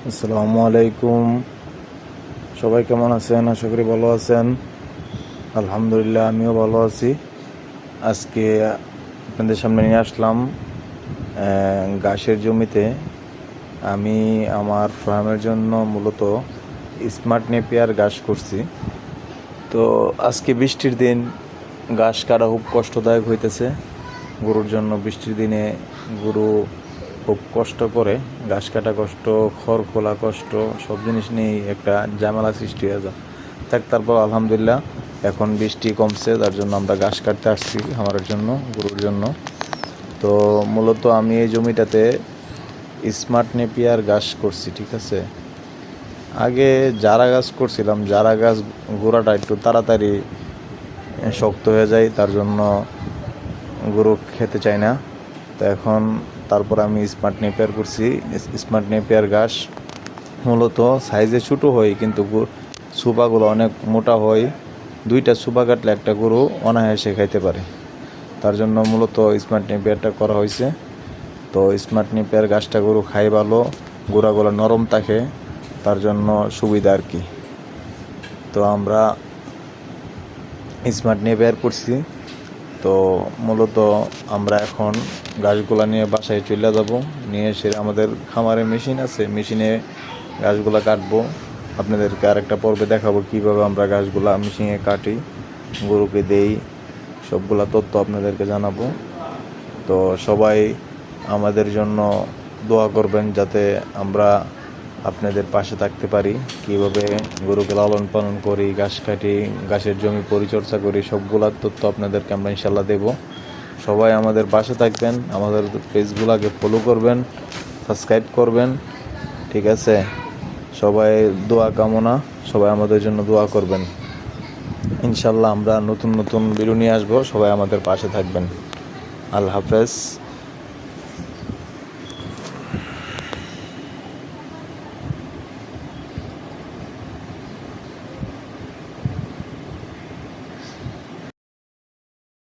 আসসালামু আলাইকুম। সবাই কেমন আছেন? আশা করি ভালো আছেন। আলহামদুলিল্লাহ, আমিও ভালো আছি। আজকে আপনাদের সামনে নিয়ে আসলাম ঘাসের জমিতে আমি আমার ফার্মের জন্য মূলত স্মার্ট নেপিয়ার ঘাস করছি। তো আজকে বৃষ্টির দিন, ঘাস কাটা খুব কষ্টদায়ক হইতেছে গরুর জন্য। বৃষ্টির দিনে গরু খুব কষ্ট করে, ঘাস কাটা কষ্ট, খড় খোলা কষ্ট, সব জিনিস নিয়েই একটা ঝামেলা সৃষ্টি হয়ে যায়। তারপর আলহামদুলিল্লাহ এখন বৃষ্টি কমছে, তার জন্য আমরা ঘাস কাটতে আসছি আমার জন্য, গরুর জন্য। তো মূলত আমি এই জমিটাতে স্মার্ট নেপিয়ার ঘাস করছি, ঠিক আছে। আগে জারা গাছ করছিলাম, জারা গাছ গোড়াটা একটু তাড়াতাড়ি শক্ত হয়ে যায়, তার জন্য গরু খেতে চায় না। তো এখন তারপর আমি স্মার্ট নেপিয়ার করছি। স্মার্ট নেপিয়ার ঘাস মূলত সাইজে ছোটো হয়, কিন্তু সুপাগুলো অনেক মোটা হয়। 2টা সুপা কাটলে একটা গরু অনায়াসে খাইতে পারে। তার জন্য মূলত স্মার্ট নেপিয়ারটা করা হয়েছে। তো স্মার্ট নেপিয়ার ঘাসটা গরু খাই ভালো, গোড়াগুলো নরম থাকে, তার জন্য সুবিধা আর কি। তো আমরা স্মার্ট নেপিয়ার করছি। তো মূলত আমরা এখন ঘাসগুলা নিয়ে বাসায় চলে যাব, নিয়ে এসে আমাদের খামারে মেশিন আছে, মেশিনে ঘাসগুলা কাটবো। আপনাদেরকে আরেকটা পর্বে দেখাবো কীভাবে আমরা ঘাসগুলা মেশিনে কাটি, গরুকে দেই, সবগুলা তথ্য আপনাদেরকে জানাবো। তো সবাই আমাদের জন্য দোয়া করবেন, যাতে আমরা আপনাদের পাশে থাকতে পারি। কীভাবে গরুকে লালন পালন করি, ঘাস কাটি, ঘাসের জমি পরিচর্যা করি, সবগুলোর তথ্য আপনাদেরকে আমরা ইনশাল্লাহ দেব। সবাই আমাদের পাশে থাকবেন, আমাদের পেজগুলোকে ফলো করবেন, সাবস্ক্রাইব করবেন, ঠিক আছে। সবাই দোয়া কামনা, সবাই আমাদের জন্য দোয়া করবেন। ইনশাল্লাহ আমরা নতুন নতুন ভিডিও নিয়ে আসবো, সবাই আমাদের পাশে থাকবেন। আল্লাহ হাফেজ।